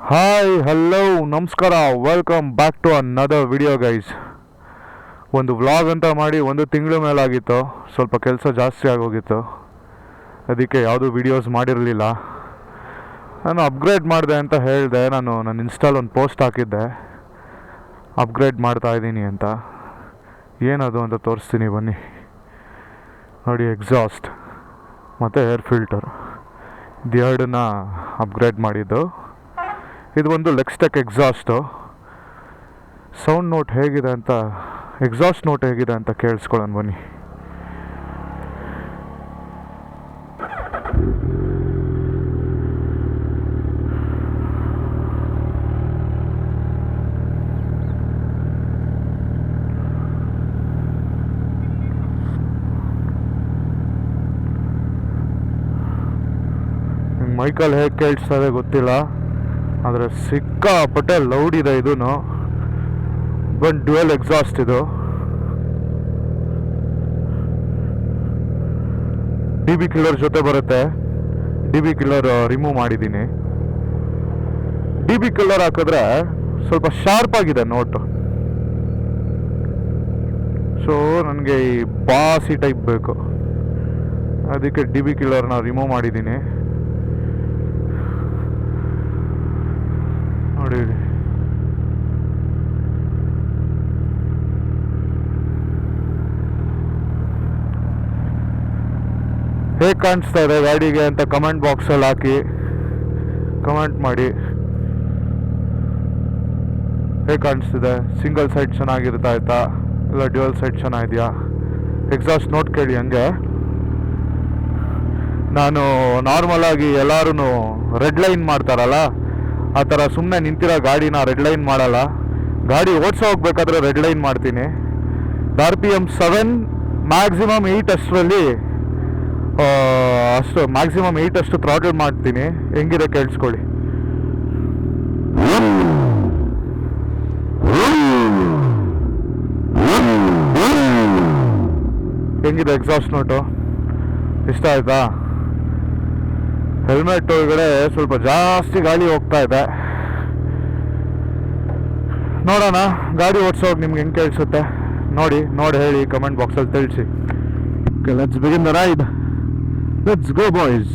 Hi hello ನಮಸ್ಕಾರ, welcome back to another video guys. ಒಂದು vlog ಅಂತ ಮಾಡಿ 1 ತಿಂಗಳ ಮೇಲಾಗಿತ್ತು. ಸ್ವಲ್ಪ ಕೆಲಸ ಜಾಸ್ತಿ ಆಗೋಗಿತ್ತು, ಅದಕ್ಕೆ ಯಾವುದೂ ವೀಡಿಯೋಸ್ ಮಾಡಿರಲಿಲ್ಲ. ನಾನು ಅಪ್ಗ್ರೇಡ್ ಮಾಡಿದೆ ಅಂತ ಹೇಳಿದೆ. ನಾನು ನನ್ನ ಇನ್ಸ್ಟಾಲ್ ಒಂದು ಪೋಸ್ಟ್ ಹಾಕಿದ್ದೆ, ಅಪ್ಗ್ರೇಡ್ ಮಾಡ್ತಾ ಇದ್ದೀನಿ ಅಂತ. ಏನದು ಅಂತ ತೋರಿಸ್ತೀನಿ ಬನ್ನಿ. ನೋಡಿ, ಎಕ್ಸಾಸ್ಟ್ ಮತ್ತು ಏರ್ ಫಿಲ್ಟರ್ ಇದೆರಡನ್ನ ಅಪ್ಗ್ರೇಡ್ ಮಾಡಿದ್ದು. ಇದು ಒಂದು ಲೆಕ್ಸ್ಟೆಕ್ ಎಕ್ಸಾಸ್ಟು. ಸೌಂಡ್ ನೋಟ್ ಹೇಗಿದೆ ಅಂತ, ಎಕ್ಸಾಸ್ಟ್ ನೋಟ್ ಹೇಗಿದೆ ಅಂತ ಕೇಳಿಸ್ಕೊಳ್ಳೋಣ ಬನ್ನಿ. ಮೈಕಲ್ ಹೇಗೆ ಕೇಳಿಸ್ತದೆ ಗೊತ್ತಿಲ್ಲ, ಆದರೆ ಸಿಕ್ಕಾಪಟ್ಟೆ ಲೌಡ್ ಇದೆ. ಇದೂ ಒಂದು ಡ್ಯುಯಲ್ ಎಕ್ಸಾಸ್ಟ್. ಇದು ಡಿ ಬಿ ಕಿಲ್ಲರ್ ಜೊತೆ ಬರುತ್ತೆ. ಡಿ ಬಿ ಕಿಲ್ಲರ್ ರಿಮೂವ್ ಮಾಡಿದ್ದೀನಿ. ಡಿ ಬಿ ಕಿಲ್ಲರ್ ಹಾಕಿದ್ರೆ ಸ್ವಲ್ಪ ಶಾರ್ಪ್ ಆಗಿದೆ ನೋಟು. ಸೊ ನನಗೆ ಈ ಬಾಸಿ ಟೈಪ್ ಬೇಕು, ಅದಕ್ಕೆ ಡಿ ಬಿ ಕಿಲ್ಲರ್ನ ರಿಮೂವ್ ಮಾಡಿದ್ದೀನಿ. ನೋಡಿ, ಹೇಗೆ ಕಾಣಿಸ್ತಾ ಇದೆ ಗಾಡಿಗೆ ಅಂತ ಕಮೆಂಟ್ ಬಾಕ್ಸಲ್ಲಿ ಹಾಕಿ, ಕಮೆಂಟ್ ಮಾಡಿ. ಹೇಗೆ ಕಾಣಿಸ್ತಿದೆ? ಸಿಂಗಲ್ ಸೈಡ್ ಚೆನ್ನಾಗಿರ್ತಾ ಆಯ್ತಾ, ಇಲ್ಲ ಡ್ಯುಯಲ್ ಸೈಡ್ ಚೆನ್ನಾಗಿದೆಯಾ? ಎಕ್ಸಾಸ್ಟ್ ನೋಟ್ ಕೇಳಿ. ಹಂಗೆ ನಾನು ನಾರ್ಮಲ್ ಆಗಿ ಎಲ್ಲರೂ ರೆಡ್ ಲೈನ್ ಮಾಡ್ತಾರಲ್ಲ, ಆ ಥರ ಸುಮ್ಮನೆ ನಿಂತಿರೋ ಗಾಡಿನ ರೆಡ್ ಲೈನ್ ಮಾಡಲ್ಲ. ಗಾಡಿ ಓಡಿಸೋ ಹೋಗ್ಬೇಕಾದ್ರೆ ರೆಡ್ ಲೈನ್ ಮಾಡ್ತೀನಿ. RPM 7, ಮ್ಯಾಕ್ಸಿಮಮ್ 8 ಅಷ್ಟರಲ್ಲಿ ಮ್ಯಾಕ್ಸಿಮಮ್ 8 ಅಷ್ಟು ಥ್ರಾಟಲ್ ಮಾಡ್ತೀನಿ. ಹೆಂಗಿದೆ ಕೇಳಿಸ್ಕೊಳ್ಳಿ. ಹೆಂಗಿದೆ ಎಕ್ಸಾಸ್ಟ್ ನೋಟು? ಇಷ್ಟ ಆಯ್ತಾ? ಹೆಲ್ಮೆಟ್ ಒಳಗಡೆ ಸ್ವಲ್ಪ ಜಾಸ್ತಿ ಗಾಳಿ ಹೋಗ್ತಾ ಇದೆ. ನೋಡೋಣ ಗಾಡಿ ಓಡಿಸೋಗಿ ನಿಮ್ಗೆ ಹೆಂಗೆ ಕೇಳಿಸುತ್ತೆ ನೋಡಿ ಹೇಳಿ ಕಮೆಂಟ್ ಬಾಕ್ಸಲ್ಲಿ ತಿಳಿಸಿ. Let's begin the ride. Let's go boys.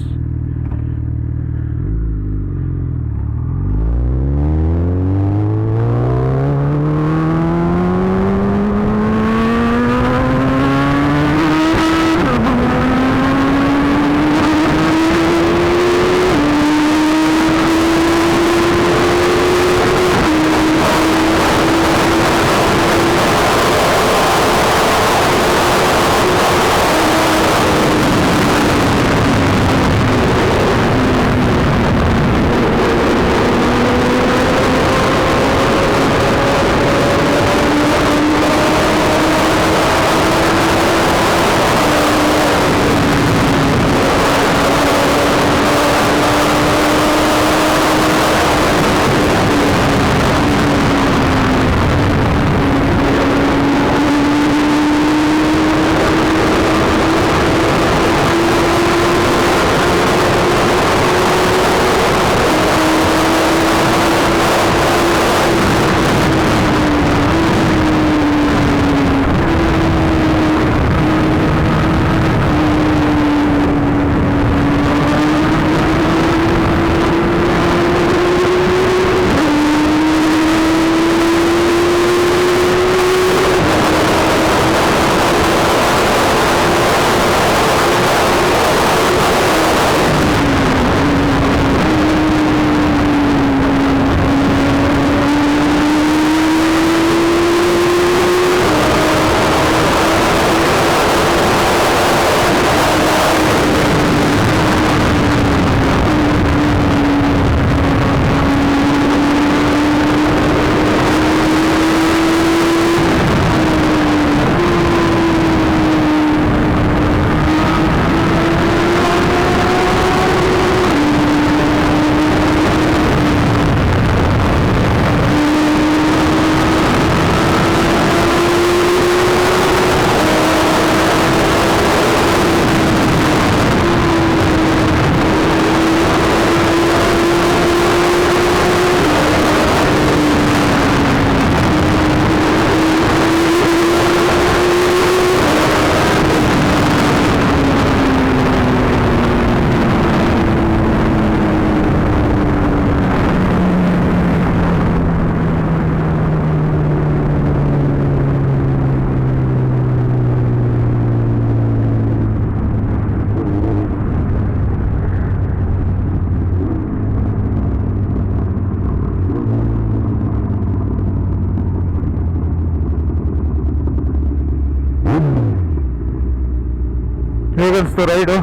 ಹೇಗನ್ನಿಸ್ತು ರೈಡು?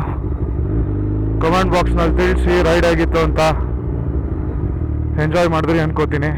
ಕಮೆಂಟ್ ಬಾಕ್ಸ್ನಲ್ಲಿ ತಿಳಿಸಿ. ರೈಡ್ ಆಗಿತ್ತು ಅಂತ ಎಂಜಾಯ್ ಮಾಡಿದ್ರಿ ಅನ್ಕೋತೀನಿ.